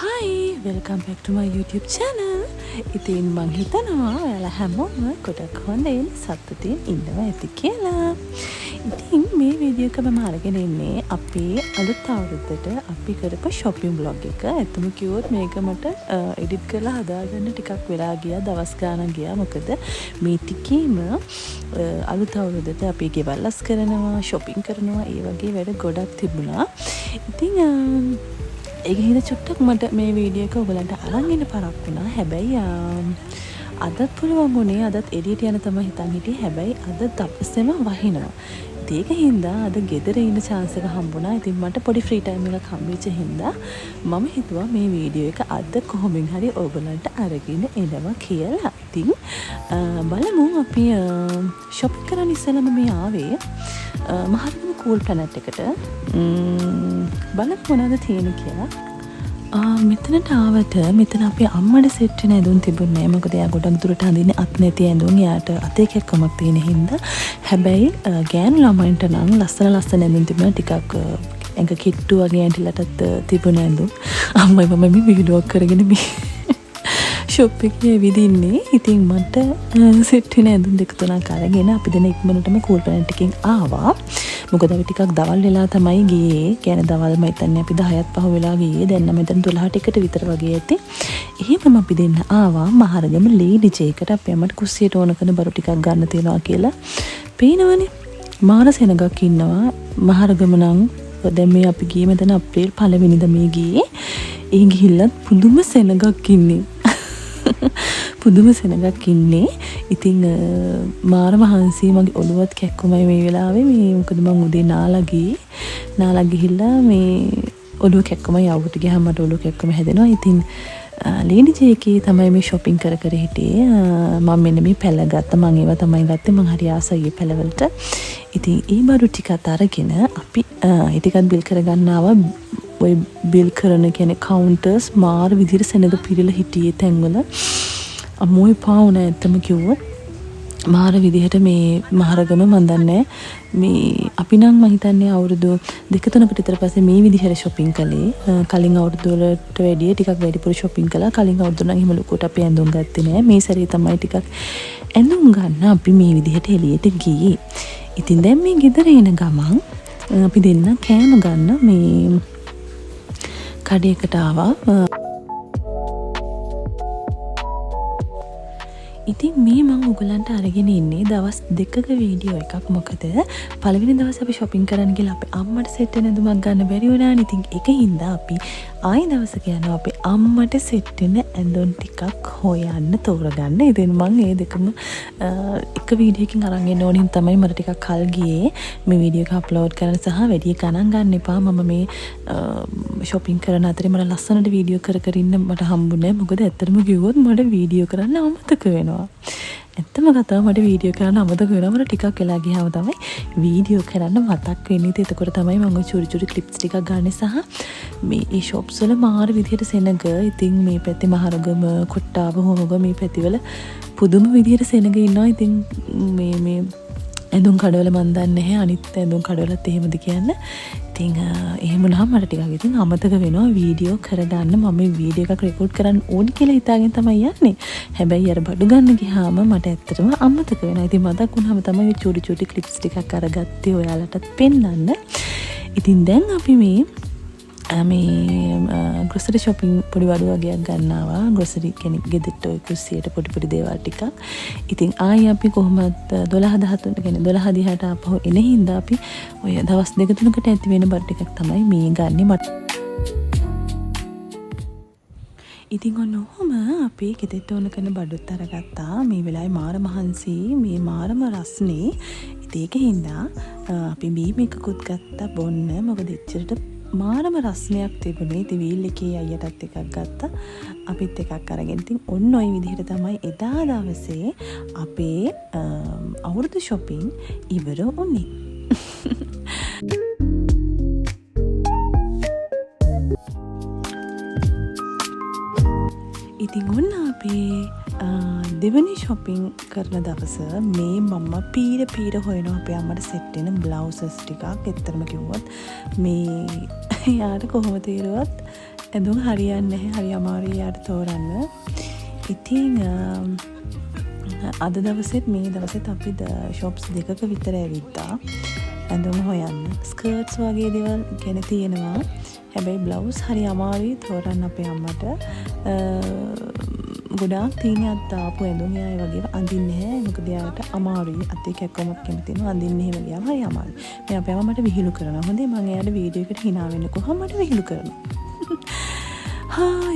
Hi, welcome back to my YouTube channel. ඉතින් මං හිතනවා ඔයාලා හැමෝම ගොඩක් හොඳින් සතුටින් ඉන්නවා ඇති කියලා. ඉතින් මේ වීඩියෝ එක මම අරගෙන ඉන්නේ අපේ අලුත් අවුරුද්දට අපි කරපු shopping vlog එක. ඇත්තම කිව්වොත් මේක මට edit කරලා හදාගන්න ටිකක් වෙලා ගියා, දවස් ගාණක් ගියා. මොකද මේ ටිකේම අලුත් අවුරුද්දට අපි ගෙවල්ස් කරනවා, shopping කරනවා, ඒ වගේ වැඩ ගොඩක් තිබුණා. ඉතින් ඒක හින්දා චුට්ටක් මට මේ වීඩියෝ එක ඔයගලන්ට අරන් ඉන්න පරක් වුණා. හැබැයි අදත් පුළුවන් වුණේ, අදත් එළියට යන තමයි හිතන් හිටියේ. හැබැයි අද තපස්සෙම වහිනවා. ඒක හින්දා අද ගෙදර ඉන්න chance එක හම්බුණා. ඉතින් මට පොඩි free time එකක් හම්බෙච්ච හින්දා මම හිතුවා මේ වීඩියෝ එක අද කොහොමින් හරි ඔයගලන්ට අරගෙන එනවා කියලා. ඉතින් බලමු අපි shopping කරන්න ඉස්සෙල්ලාම මේ ආවේ මහරගම කූල් ප්ලැනට් එකට. බලමු මොනවද තියෙන්නේ කියලා. මෙතනට ආවට මෙතන අපේ අම්මට සෙට් වෙන ඇඳුම් තිබුණේ නැහැ. මොකද එයා ගොඩක් දුරට අඳින්නේ අත් නැති ඇඳුම්. එයාට අතේ කැක්කමක් තියෙන හින්දා. හැබැයි ගෑනු ළමයින්ට නම් ලස්සන ඇඳුම් තිබුණා. ටිකක් ඇඟ කිට්ටු වගේ ඇඳිලටත් තිබුණ ඇඳුම්. අම්මයි මම මේ වීඩියෝ කරගෙන මේ ෂොප් එකේ විදින්නේ. ඉතින් මට සෙට් වෙන ඇඳුම් දෙක තුනක් අරගෙන අපි දෙන ඉක්මනටම කූල් ප්ලැනට් එකකින් ආවා. මොකද අපි ටිකක් දවල් වෙලා තමයි ගියේ. කියන්නේ දවල් මම හිතන්නේ අපි 10ත් පහ වෙලා ගියේ. දැන් නම් මෙතන 12ට එකට විතර වගේ ඇති. එහෙමම අපි දෙන්න ආවා මහරගම ලේඩි ජේකට. අපේ අම්මට කුස්සියට ඕන කරන බරු ටිකක් ගන්න තියනවා කියලා. පේනවනේ. මාර සෙනගක් ඉන්නවා. මහරගම නම් දැන් මේ අපි ගියේ මෙතන අප්‍රේල් 1 වෙනිදා මේ ගියේ. ඒ ගිහිල්ලත් පුදුම සෙනගක් ඉන්නේ. පුදුම සෙනගක් ඉන්නේ. ඉතින් මාර මහන්සි මගේ ඔළුවත් කැක්කුමයි මේ වෙලාවේ. මේ මොකද මම උදේ නාලා ගිහිල්ලා මේ ඔළුව කැක්කුමයි යවුවට ගියාම මට ඔළුව කැක්කුම හැදෙනවා. ඉතින් ලේඩි ජේකේ තමයි මේ shopping කර හිටියේ. මම මෙන්න මේ පැල ගත්තා. මම ඒවා තමයි ගත්තේ. මම හරි ආසයි මේ පැලවලට. ඉතින් ඒ බඩු ටිකත් අරගෙන අපි ඒ ටිකත් බිල් කරගන්න ආවා. ඔය බිල් කරන කියන්නේ කවුන්ටර්ස් මාර විදිහට සෙනග පිරিলা හිටියේ තැන්වල. අමෝයි පාවුන ඇත්තම කිව්වොත් මාර විදිහට මේ මහරගම මන් දන්නේ මේ අපි නම් මම හිතන්නේ අවුරුදු 2-3කට විතර පස්සේ මේ විදිහට shopping කළේ. කලින් අවුරුදු වලට වැඩිය ටිකක් වැඩිපුර shopping කළා. කලින් අවුරුදු නම් එහෙම ලොකුට අපි ඇඳුම් ගත්තේ නෑ. මේ සැරේ තමයි ටිකක් ඇඳුම් ගන්න අපි මේ විදිහට එළියට ගියේ. ඉතින් දැන් මේ ගෙදර එන ගමන් අපි දෙන්න කෑම ගන්න මේ කඩේකට ආවා. ඉතින් මේ මම ඔයගලන්ට අරගෙන ඉන්නේ දවස් 2ක වීඩියෝ එකක්. මොකද පළවෙනි දවසේ අපි shopping කරන්න ගිහලා අපේ අම්මට සෙට් වෙන ඇඳුමක් ගන්න බැරි වුණානේ. ඉතින් ඒක හින්දා අපි ආයි දවසක යනවා අපේ අම්මට සෙට් වෙන ඇඳුම් ටිකක් හොයන්න තෝරගන්න. ඉතින් මම මේ දෙකම එක වීඩියෝ එකකින් අරන් එන්න ඕනින් තමයි මට ටිකක් කල් ගියේ මේ වීඩියෝ එක අප්ලෝඩ් කරන්න. සහ වැඩි ගණන් ගන්න එපා. මම මේ shopping කරන අතරේ මට ලස්සනට වීඩියෝ කර ඉන්න මට හම්බුනේ. මොකද ඇත්තටම කිව්වොත් මට වීඩියෝ කරන්න අමතක වෙනවා. ඇත්තම කතාව මට වීඩියෝ කරන්න අමතක වෙනවා. මට ටිකක් වෙලා ගියාම තමයි වීඩියෝ කරන්න මතක් වෙන්නේ. එතකොට තමයි මම චුරි ක්ලිප්ස් ටිකක් ගන්න. සහ මේ ඒ shops වල මාර විදිහට සෙනග. ඉතින් මේ පැත්තේ මහරගම කොට්ටාව හොමග මේ පැතිවල පුදුම විදිහට සෙනග ඉන්නවා. ඉතින් මේ ඇඳුම් කඩවල මන් දන්නේ නැහැ අනිත් ඇඳුම් කඩවලත් එහෙමද කියන්න. ඉතින් එහෙම වුණාම මට ටිකක් ඉතින් අමතක වෙනවා වීඩියෝ කරගන්න. මම මේ වීඩියෝ එකක් රෙකෝඩ් කරන්න ඕනි කියලා හිතාගෙන තමයි යන්නේ. හැබැයි අර බඩු ගන්න ගියාම මට ඇත්තටම අමතක වෙනවා. ඉතින් මතක් වුණාම තමයි චුටි ක්ලිප්ස් ටිකක් අරගත්තේ ඔයාලටත් පෙන්නන්න. ඉතින් දැන් අපි මේ ග්‍රොසරි shopping පොඩි වඩු වගේක් ගන්නවා. ග්‍රොසරි කෙනෙක් ගෙදරට ඔය කුස්සියට පොඩි දේවල් ටිකක්. ඉතින් ආයි අපි කොහොමද 12-13 කියන්නේ 12 දිහාට ආපහු එන හින්දා අපි ඔය දවස් 2-3කට ඇති වෙන බඩු ටිකක් තමයි මේ ගන්නෙ මට. ඉතින් ඔන්නෝම අපි ගෙදරට ඕන කරන බඩුත් අරගත්තා. මේ වෙලාවේ මාර මහන්සි මේ මාරම රස්නේ. ඉතින් ඒක හින්දා අපි බීම එකකුත් ගත්තා බොන්න. මොකද එච්චරට මාරම රස්නයක් තිබුණේ. ඉතින් වීල් එකේ අයියටත් එකක් ගත්තා. අපිත් එකක් අරගෙන ඉතින් ඔන්න ඔය විදිහට තමයි එදා දවසේ අපේ අවුරුදු shopping ඉවර වුණේ. ඉතින් ඔන්න අපේ දෙවනි shopping කරන දවස මේ මම පීර හොයනවා අපේ අම්මට සෙට් වෙන බ්ලවුසස් ටිකක්. ඇත්තටම කිව්වොත් මේ යාට කොහොම තීරුවත් ඇඳුම් හරියන්නේ නැහැ. හරි අමාරුයි යාට තෝරන්න. ඉතින් අද දවසෙත් මේ දවසෙත් අපි ෂොප්ස් දෙකක විතර ඇවිත්තා ඇඳුම් හොයන්න. ස්කර්ට්ස් වගේ දේවල් ගැන තියෙනවා. හැබැයි බ්ලවුස් හරි අමාරුයි තෝරන්න අපේ අම්මට. ගොඩාක් තීනියක් දාපු ඇඳුම් එයා ඒ වගේ අඳින්නේ නැහැ. මොකද එයාට අමාරුයි. අතේ කැක්කමක් කැමති තියෙනවා. අඳින්නේ එහෙම ගියාම හරි අමාරුයි. මේ අපේ අම්මා මට විහිළු කරනවා. හොඳේ මම එයාට වීඩියෝ එකට hina වෙන්න කොහොම මට විහිළු කරනවා.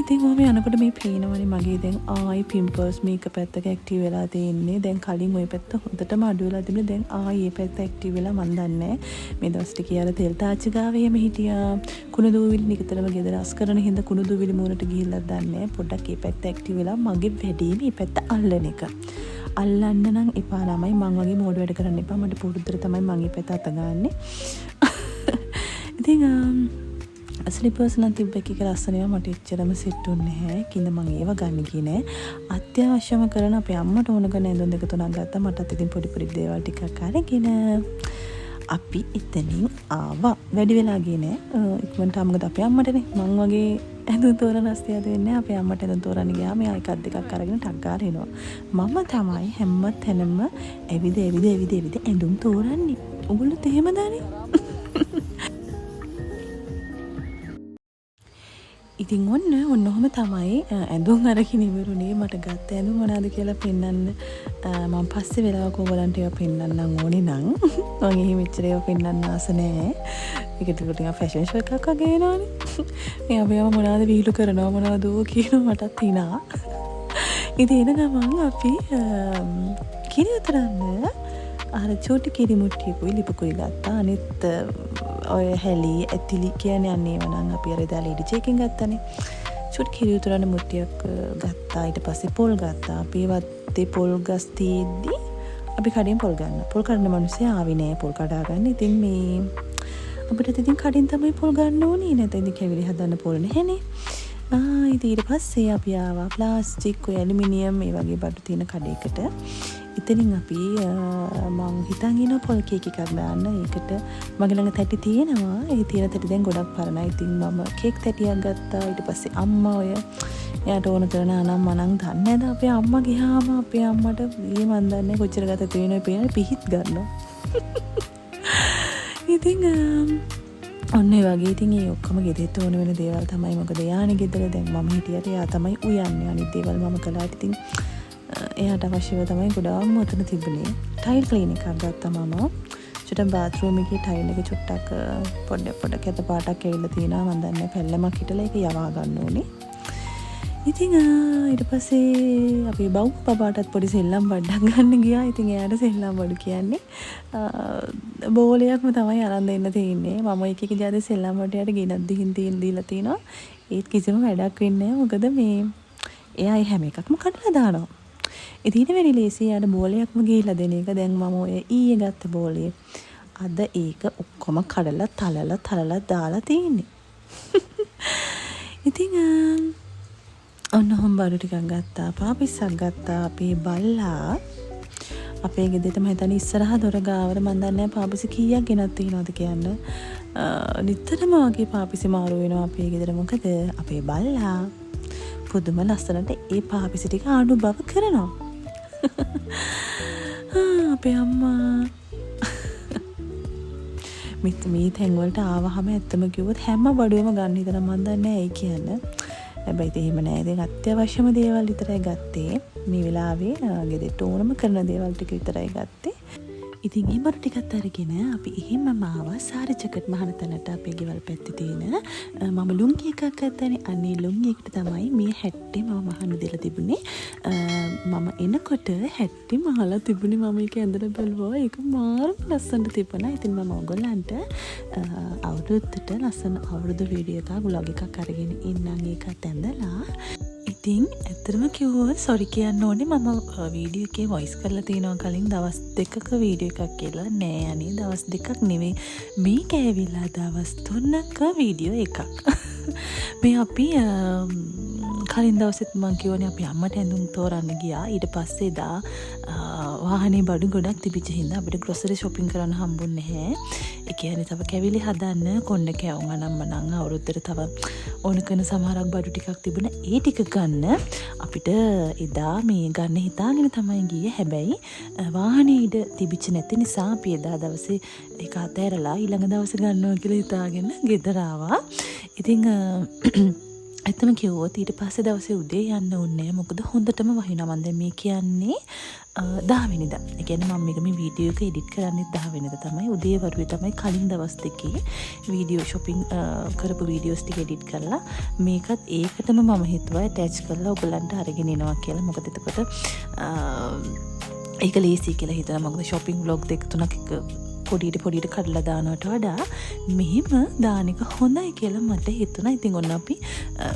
ඉතින් ඔහම යනකොට මේ පේනවනේ මගේ දැන් ආයි පිම්පල්ස් මේක පැත්තක ඇක්ටිව් වෙලා තියෙන්නේ. දැන් කලින් ওই පැත්ත හොඳටම අඩු වෙලා තිබුණේ. දැන් ආයි මේ පැත්ත ඇක්ටිව් වෙලා මන් දන්නේ මේ දවස්ට කියලා තෙල් තාච්චි ගාවේ එහෙම හිටියා. කුණු දූවිලි නිකතරම ගෙදර අස් කරන හින්දා කුණු දූවිලි මූණට ගිහිල්ලා දන්නේ පොඩ්ඩක් මේ පැත්ත ඇක්ටිව් වෙලා මගේ වැඩේ මේ පැත්ත අල්ලන එක. අල්ලන්න නම් එපා ළමයි. මං වගේ මෝඩ වැඩ කරන්න එපා. මට පුරුද්දට තමයි මං මේ පැත්ත අත ගන්නෙ. ඉතින් ස්ලිපර්ස් නම් තිබ්බ එක ලස්සනේවා මට එච්චරම සෙට් වුණේ නැහැ. කිඳ මම ඒව ගන්න ගියේ නෑ. අත්‍යවශ්‍යම කරන අපේ අම්මට ඕන කරන ඇඳුම් දෙක තුනක් ගත්තා. මටත් ඉතින් පොඩි පොඩි දේවල් ටිකක් අරගෙන අපි එතනින් ආවා. වැඩි වෙලා ගියේ නෑ. ඉක්මනට මොකද අපේ අම්මටනේ මං වගේ ඇඳුම් තෝරන අස්තියද වෙන්නේ. අපේ අම්මට ඇඳුම් තෝරන්න ගියාම එයා එකක් දෙකක් අරගෙන ටක් ගාලා එනවා. මම තමයි හැම තැනම ඇවිද ඇඳුම් තෝරන්නේ. ඔයගොල්ලෝ එහෙමදනේ? ඉතින් ඔන්න ඔහොම තමයි ඇඳුම් අරගෙන ඉවරුනේ. මට ගත්ත ඇඳුම් මොනවාද කියලා පෙන්නන්න මම පස්සේ වෙලාවක ඔයගලන්ට ඒවා පෙන්නන්නම් ඕනේ නම්. මම එහෙම මෙච්චර ඒවා පෙන්නන්න ආස නැහැ. ඒක ටිකක් ෆැෂන් ෂෝ එකක් වගේ වෙනවනේ. මේ අපේම මොනවාද විහිළු කරනවා මොනවද කියනවා මටත් හිනා. ඉතින් එන ගමන් අපි කිරි උතරන්න අර චෝටි කිරි මුට්ටියකුයි ලිපකුයි ගත්තා. අනිත් ඔය හැලි ඇතිලි කියන්නේ අන්නේව නම් අපි අර දාලා ඉඩි චේකින් ගත්තානේ. චෝටි කිරි උතරන්න මුට්ටියක් ගත්තා. ඊට පස්සේ පොල් ගත්තා. අපි වත්තේ පොල් ගස් තියද්දි අපි කඩෙන් පොල් ගන්න. පොල් කඩන මිනිස්සේ ආවේ නෑ පොල් කඩා ගන්න. ඉතින් මේ අපිට ඉතින් කඩෙන් තමයි පොල් ගන්න ඕනේ. නැත්නම් ඉතින් කැවිලි හදන්න පොල් නැහැනේ. ඉතින් ඊට පස්සේ අපි ආවා ප්ලාස්ටික් ඔය ඇලුමිනියම් මේ වගේ බඩු තියෙන කඩේකට. ඉතින් අපි මං හිතන් ඉන පොල් කේක් එකක් දාන්න. ඒකට මගේ ළඟ තැටි තියෙනවා. ඒ තියෙන තැටි දැන් ගොඩක් පරණයි. ඉතින් මම කේක් තැටියක් ගත්තා. ඊට පස්සේ අම්මා ඔය එයාට ඕන කරන අනම් මනම් දන්නේ නැද අපේ අම්මා ගියාම අපේ අම්මට ඊ මන් දන්නේ කොච්චර ගත තියෙනවද පේන පිහිත් ගන්නවා. ඉතින් ඔන්න ඒ වගේ ඉතින් ඒ ඔක්කොම ගෙදෙට ඕන වෙන දේවල් තමයි. මොකද යානේ ගෙදර දැන් මම හිටියට එයා තමයි උයන්නේ. අනිත් දේවල් මම කළාට ඉතින් එයාට අවශ්‍යව තමයි ගොඩාක්ම ඔතන තිබුණේ. ටයිල් ක්ලීන් එකක් ගත්තා මම. චුට්ටක් බාත්රූම් එකේ ටයිල් එක චුට්ටක් පොඩ කැත පාටක් ඇවිල්ලා තියෙනවා. මම දන්නේ පැල්ලමක් හිටලා ඒක යවා ගන්න ඕනේ. ඉතින් ඊට පස්සේ අපි බබාටත් පොඩි සෙල්ලම් බඩක් ගන්න ගියා. ඉතින් එයාට සෙල්ලම් බඩු කියන්නේ බෝලයක්ම තමයි අරන් දෙන්න තියෙන්නේ. මම එක ජාති සෙල්ලම් බඩට ගෙනත් දීලා තිනවා. ඒත් කිසිම වැඩක් වෙන්නේ නැහැ. මොකද මේ එයා හැම එකක්ම කඩලා දානවා. ඉතින් වෙලෙ ලේසි යාට බෝලයක්ම ගිහිල්ලා දෙන එක. දැන් මම ඔය ඊයේ ගත්ත බෝලේ අද ඒක ඔක්කොම කඩලා තලලා දාලා තියෙන්නේ. ඉතින් ඔන්න හොම් බඩු ටිකක් ගත්තා. පාපිස්සක් ගත්තා. අපේ බල්ලා අපේ ගෙදරට මම හිතන්නේ ඉස්සරහ දොර ගාවට මන් දන්නේ නැහැ පාපිසි කීයක් ගෙනත් තියනවද කියන්න. නිතරම වගේ පාපිසි මාරු වෙනවා අපේ ගෙදර. මොකද අපේ බල්ලා පුදුම ලස්සනට ඒ පාපිසි ටික අනුභව කරනවා. අපේ අම්මා මේ තැන් වලට ආවහම ඇත්තම කිව්වොත් හැම බඩුවම ගන්න හිතන මන් දන්නේ නැහැ ඒ කියන්නේ. හැබැයි ඒක එහෙම නෑ. දැන් අත්‍යවශ්‍යම දේවල් විතරයි ගත්තේ. මේ වෙලාවේ ගෙදරට ඕනම කරන දේවල් ටික විතරයි ගත්තේ. ඉතින් ඒ බඩු ටිකත් අරගෙන අපි එහෙමම ආවා සාරිජකට් මහනතනට අපේ ගෙවල් පැත්තේ තියෙන මම ලුංගි එකක් ගත්තානේ. අනේ ලුංගි එකට තමයි මේ හැට්ටේ මම මහනු දෙලා තිබුණේ. මම එනකොට හැට්ටේ මහලා තිබුණේ. මම ඒක ඇඳලා බලුවා. ඒක මාරම ලස්සනට තිබුණා. ඉතින් මම ඔයගොල්ලන්ට අවුරුද්දට ලස්සන අවුරුදු වීඩියෝ එකක් vlog එකක් අරගෙන ඉන්නම්. ඒකත් ඇඳලා ඉතින් ඇත්තටම කිව්වොත් සෝරි කියන්න ඕනේ. මම වීඩියෝ එකේ වොයිස් කරලා තියෙනවා කලින් දවස් දෙකක වීඩියෝ එකක් කියලා. නෑ අනේ දවස් දෙකක් නෙවෙයි. මේක ඇවිල්ලා දවස් 3ක වීඩියෝ එකක්. මේ අපි කලින් දවසෙත් මං කියවනේ අපි අම්මට ඇඳුම් තෝරන්න ගියා. ඊට පස්සේ එදා වාහනේ බඩු ගොඩක් තිබිච්ච හින්දා අපිට ග්‍රොසරි shopping කරන්න හම්බුන්නේ නැහැ. ඒ කියන්නේ තව කැවිලි හදන්න කොණ්ඩ කැවුම් අනම්මනම් අවුරුද්දට තව ඕන කරන සමහරක් බඩු ටිකක් තිබුණා. ඒ ටික ගන්න අපිට එදා මේ ගන්න හිතාගෙන තමයි ගියේ. හැබැයි වාහනේ ඉඩ තිබිච්ච නැති නිසා අපි එදා දවසේ ඒක අතෑරලා ඊළඟ දවසේ ගන්නවා කියලා හිතාගෙන ගෙදර ආවා. ඉතින් ඇත්තම කිව්වොත් ඊට පස්සේ දවසේ උදේ යන්න ඕනේ. මොකද හොඳටම වහිනවා. මම දැන් මේ කියන්නේ 10 වෙනිදා. ඒ කියන්නේ මම මේක මේ වීඩියෝ එක එඩිට් කරන්නේ 10 වෙනිදා තමයි. උදේ වරුවේ තමයි කලින් දවස් දෙකේ වීඩියෝ shopping කරපු වීඩියෝස් ටික එඩිට් කරලා මේකත් ඒකටම මම හිතුවා ඇටච් කරලා ඔයගලන්ට අරගෙන එනවා කියලා. මොකද එතකොට ඒක ලේසි කියලා හිතනවා. මොකද shopping vlog දෙක තුනක් එක පොඩියට කඩලා දානවට වඩා මෙහෙම දාන එක හොඳයි කියලා මට හිතුණා. ඉතින් ඔන්න අපි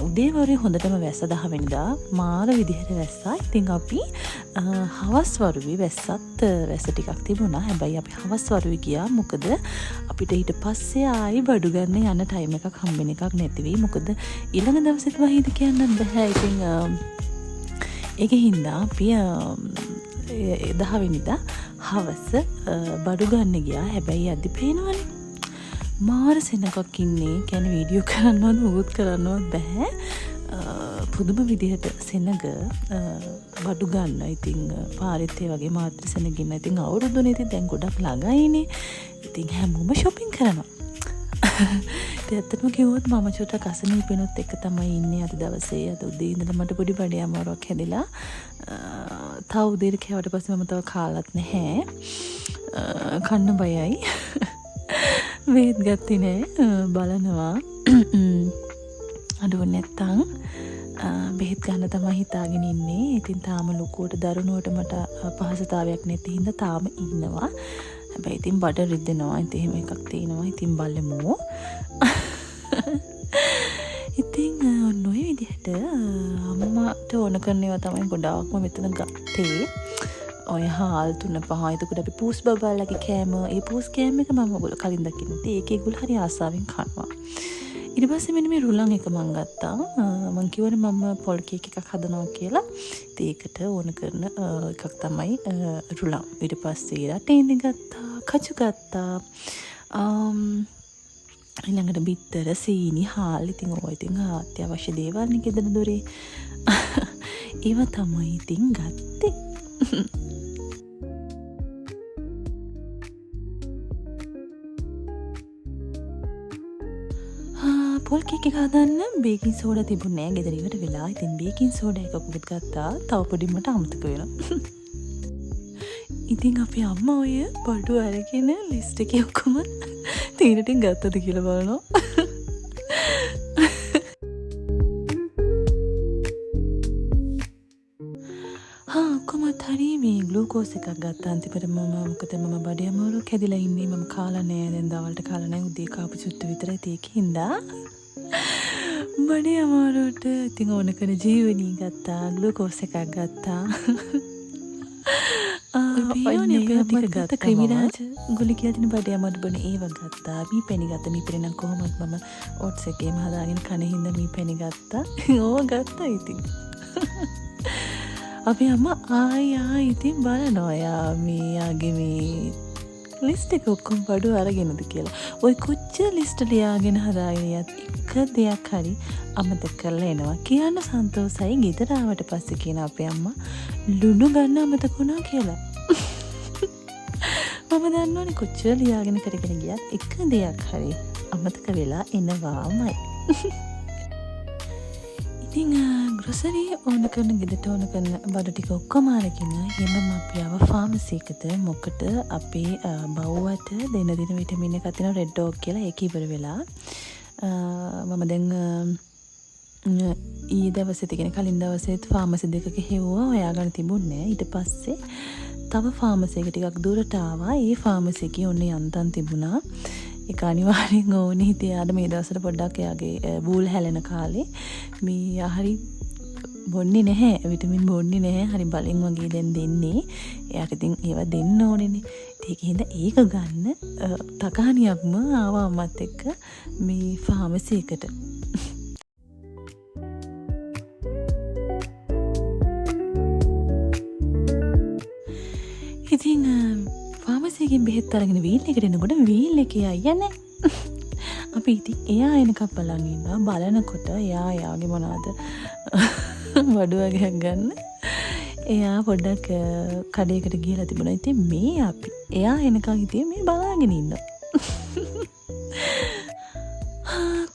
උදේ වරුවේ හොඳටම වැස්ස 10 වෙනිදා මාර විදිහට වැස්සා. ඉතින් අපි හවස් වරුවේ වැස්ස ටිකක් තිබුණා. හැබැයි අපි හවස් වරුවේ ගියා. මොකද අපිට ඊට පස්සේ ආයි බඩු ගන්න යන ටයිම් එකක් හම්බෙන එකක් නැති වෙයි. මොකද ඊළඟ දවසෙත් වහීද කියන්න බෑ. ඉතින් ඒකෙන් හින්දා අපි 10 වෙනිදා හවස බඩු ගන්න ගියා. හැබැයි අද පේනවනේ මාර සෙනඟක් ඉන්නේ. කියන්නේ වීඩියෝ කරන්නවත් මොකුත් කරන්නවත් බෑ. පුදුම විදිහට සෙනඟ බඩු ගන්න. ඉතින් පාරෙත් ඒ වගේ මාත්‍ර සෙනඟ ඉන්න. ඉතින් අවුරුදුනේ ඉතින් දැන් ගොඩක් ළඟයිනේ. ඉතින් හැමෝම shopping කරනවා. ඇත්තටම කිව්වොත් මම චුට්ටක් අසනීපෙනුත් එක තමයි ඉන්නේ අද දවසේ. අද උදේ ඉඳලා මට පොඩි බඩේ අමාරුවක් හැදිලා. තව උදේට කෑවට පස්සේ මම තව කාලත් නැහැ. කන්න බයයි. වේත් ගත්තේ නැහැ. බලනවා. අඩුව නැත්තම් බෙහෙත් ගන්න තමයි හිතාගෙන ඉන්නේ. ඉතින් තාම ලොකුවට දරුණුවට මට පහසුතාවයක් නැති හින්දා තාම ඉන්නවා. හැබැයි ඉතින් බඩ රිදෙනවා. ඉතින් එහෙම එකක් තියෙනවා. ඉතින් බලමු. ඉතින් ඔන්න ඔය විදිහට අම්මට ඕන කරන ඒවා තමයි ගොඩාක්ම මෙතන ගත්තේ. ඔය හාල් 3-5. එතකොට අපි පූස් බබාලගේ කෑම, ඒ පූස් කෑම එක මම ඔයගොල්ලෝ කලින් දකින්න. ඉතින් ඒක ඒගොල්ලෝ හරි ආසාවෙන් කනවා. ඊට පස්සේ මෙන්න මේ රුලන් එක මම ගත්තා. මම කිව්වනේ මම පොල් කේක් එකක් හදනවා කියලා. ඉතින් ඒකට ඕන කරන එකක් තමයි රුලන්. ඊට පස්සේ රටේන්දි ගත්තා, කචු ගත්තා. ඊළඟට බිත්තර, සීනි, හාල්. ඉතින් ඕවා ඉතින් අත්‍යවශ්‍ය දේවල් නේ ගෙදර දොරේ. ඒවා තමයි ඉතින් ගත්තේ. පොල් කේක් එක හදන්න බේකින් සෝඩා තිබුණේ නැහැ. ගෙදර ඉවර වෙලා. ඉතින් බේකින් සෝඩා එකකුත් ගත්තා. තව පොඩි මට අමතක වෙනවා. ඉතින් අපේ අම්මා ඔය බඩු අරගෙන ලිස්ට් එකේ ඔක්කොම තීන ටික ගත්තද කියලා බලනවා. කොහොමත් හරි මේ ග්ලූකෝස් එකක් ගත්තා. අන්තිමට මොකද මම බඩේ අමාරුවක් හැදිලා ඉන්නේ. මම කාලා නෑ. දැන් දවල්ට කාලා නෑ. උදේ කාපු චුට්ට විතරයි තේකින්දා. බඩේ අමාරුවට ඉතින් ඕන කරන ජීවනී ගත්තා. ග්ලූකෝස් එකක් ගත්තා. ගත්ත ක්‍රිමිරාජ ගුලි කියලා තියෙන බඩේ අමාරු බන ඒව ගත්තා. මී පැණි ගත්තා. මී පැණි නම් කොහොමද මම ඕට්ස් එකේම හදාගෙන කන හින්දා මී පැණි ගත්තා. ඕව ගත්තා ඉතින්. අපි අම්මා ආයි ඉතින් බලනවා යා මෙයාගේ මේ ලිස්ට් එක ඔක්කොම බඩු අරගෙනද කියලා. ඔය කොච්චර ලිස්ට් ලියාගෙන හදාගෙන යත් එක දෙයක් හරි අමතක කරලා එනවා. කියන්න සන්තෝසයි. ගෙදර ආවට පස්සේ කියන අපේ අම්මා ලුණු ගන්න අමතක වුණා කියලා. මම දන්නවනේ කොච්චර ලියාගෙන කරගෙන ගියත් එක දෙයක් හරි අමතක වෙලා එනවාමයි. ඉතින් ග්‍රොසරි ඕන කරන ගෙදරට ඕන කරන බඩු ටික ඔක්කොම අරගෙන එන්නම අපි ආව ෆාමසි එකට. මොකද අපේ බව්වට දෙන විටමින් එකක් තියෙනවා රෙඩ් ඩොග් කියලා. ඒක ඉවර වෙලා මම දැන් ඊ දවසේ තිගෙන කලින් දවසේත් ෆාමසි දෙකක හෙව්වා. හොයාගන්න තිබුණේ. ඊට පස්සේ තව ෆාමසි එක ටිකක් දුරට ආවා. ඒ ෆාමසි එකේ ඔන්න යන්තම් තිබුණා. ඒක අනිවාර්යෙන් ඕනේ. හිතේ ආද මේ දවස්වල පොඩ්ඩක් එයාගේ බූල් හැලෙන කාලේ මේ හරි බොන්නේ නැහැ. විටමින් බොන්නේ නැහැ. හරි බලෙන් වගේ දැන් දෙන්නේ. එයාට ඉතින් ඒවා දෙන්න ඕනේනේ. ඒකින්ද ඒක ගන්න තකහනියක්ම ආවා අම්මත් එක්ක මේ ෆාමසි එකට. ඉතින් ෆාමසි එකෙන් බෙහෙත් අරගෙන වීල් එකට එනකොට වීල් එකේ අයියා නැහැ. අපි ඉතින් එයා එනකම් බලන් ඉන්නවා. බලනකොට එයාගේ මොනවද වඩුවගයක් ගන්න. එයා පොඩ්ඩක් කඩේකට ගිහලා තිබුණා. ඉතින් මේ අපි එයා එනකම් ඉතින් මේ බලාගෙන ඉන්නවා.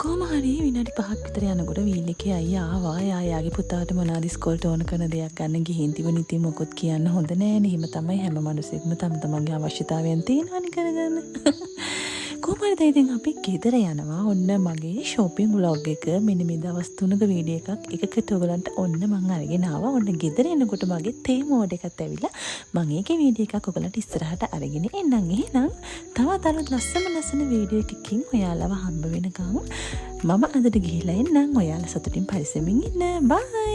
කොහොම හරි විනාඩි 5ක් විතර යනකොට වීල් එකේ අයියා ආවා. එයාගේ පුතාට මොනවාද ඉස්කෝලේට ඕන කරන දෙයක් ගන්න ගිහින් තිබුණ. ඉතින් මොකොත් කියන්න හොඳ නෑනේ. එහෙම තමයි හැම මිනිසෙක්ම තම තමන්ගේ අවශ්‍යතාවයන් තියෙනවානේ කරගන්න. කොහොමද ඉතින් අපි ගෙදර යනවා. ඔන්න මගේ shopping vlog එක මෙන්න මේ දවස් 3ක වීඩියෝ එකකට ඔයගලන්ට ඔන්න මම අරගෙන ආවා. ඔන්න ගෙදර එනකොට මගේ තේ මෝඩ් එකත් ඇවිල්ලා මම ඒකේ වීඩියෝ එකක් ඔයගලන්ට ඉස්සරහට අරගෙන එන්නම්. එහෙනම් තවත් අලුත් ලස්සන වීඩියෝ එකකින් ඔයාලව හම්බ වෙනකම් මම අදට ගිහිල්ලා එන්නම්. ඔයාලා සතුටින් පරිස්සමින් ඉන්න. බයි.